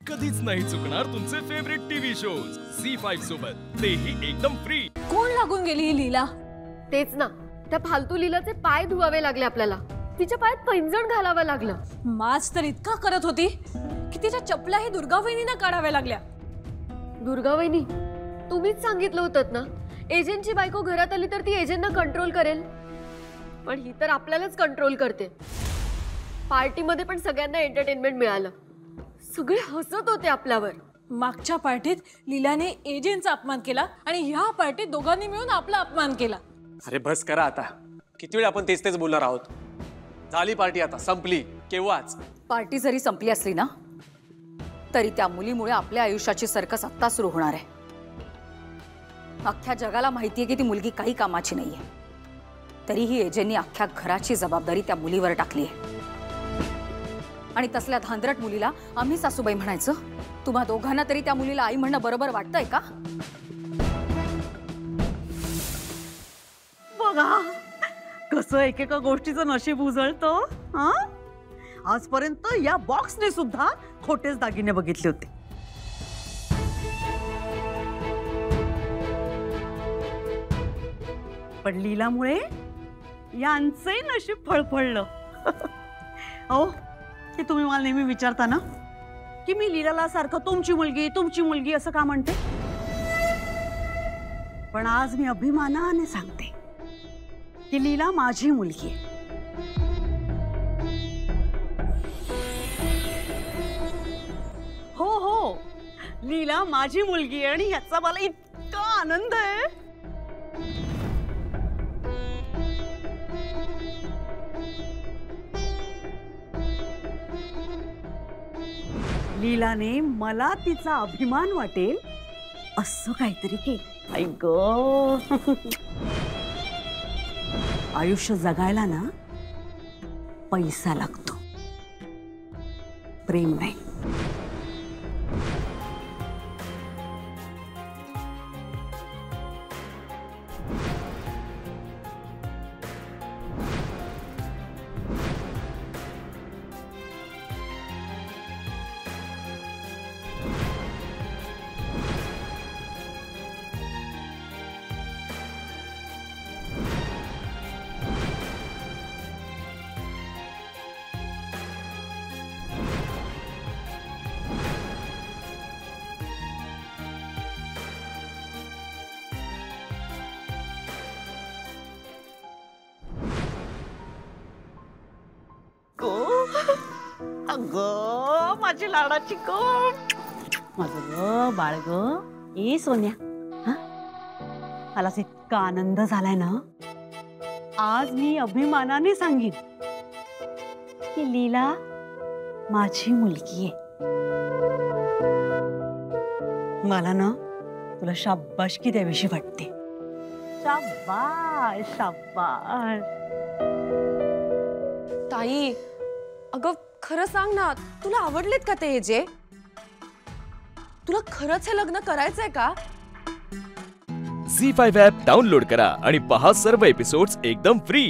कधीच नाही चुकणार तुमचे फेवरेट टीव्ही शोज झी5 सोबत, तेही एकदम फ्री। कोण लागून गेली ही लीला? तेच ना, त्या फालतू लीलाचे पाय धुवावे लागले आपल्याला। तिच्या पायात पैंजण घालावं लागलं। माज तर इतका करत होती की तिच्या चपलाही दुर्गावहिनींना काढाव्या लागल्या। दुर्गावहिनी, तुम्हीच सांगितलं होतं ना, एजंटची बायको घरात आली तर ती एजंटना कंट्रोल करेल, पण ही तर आपल्यालाच कंट्रोल करते। पार्टीमध्ये पण सगळ्यांना एंटरटेनमेंट मिळालं, सगळे हसत होते आपल्यावर। मागच्या पार्टीत लीलाने एजंटचा अपमान केला आणि ह्या पार्टीत दोघांनी मिळून आपला अपमान केला। अरे बस करा आता, किती वेळ आपण तेच तेच बोलणार आहोत। झाली पार्टी, आता संपली केव्हाच। पार्टी जरी संपली असली ना तरी त्या मुलीमुळे आपल्या आयुष्याची सर्कस आत्ता सुरू होणार आहे। अख्ख्या जगाला माहितीये की ती मुलगी काही कामाची नाहीये, तरीही एजंटनी अख्ख्या घराची जबाबदारी त्या मुलीवर टाकली आहे। आणि तसल्या धांदरट मुलीला आम्ही सासूबाई म्हणायचं? तुम्हा दोघांना तरी त्या मुलीला आई म्हणणं बरोबर वाटतंय का? बघा कसं एकेका गोष्टीचं नशीब उजळतं। हा, आजपर्यंत या बॉक्सने सुद्धा खोटेच दागिने बघितले होते। पण लीलामुळे यांचे नशीब फळफळलं। अहो, की तुम्ही मला नेहमी विचारता ना की मी लीलाला सारखं तुमची मुलगी असं का म्हणते, पण आज मी अभिमानाने सांगते की लीला माझी मुलगी आहे। हो हो, लीला माझी मुलगी आहे आणि याचा मला इतका आनंद आहे। लीलाने मला तिचा अभिमान वाटेल असं काहीतरी केलं। आई गं, आयुष्य जगायला ना पैसा लागतो, प्रेम नाही। अगं माझी लाडाची गो, माझं ग बाळ ग, ए सोन्या, हा मला इतका आनंद झालाय ना, आज मी अभिमानाने सांगेन की लीला माझी मुलगी आहे। मला ना तुला शाबासकी द्यावीशी वाटते। शाबास शाबास। ताई, अगं खरं सांग ना, तुला आवडलेत का ते जे? तुला खरंच हे लग्न करायचंय का? झी5 ॲप डाउनलोड करा आणि पहा सर्व एपिसोड्स एकदम फ्री।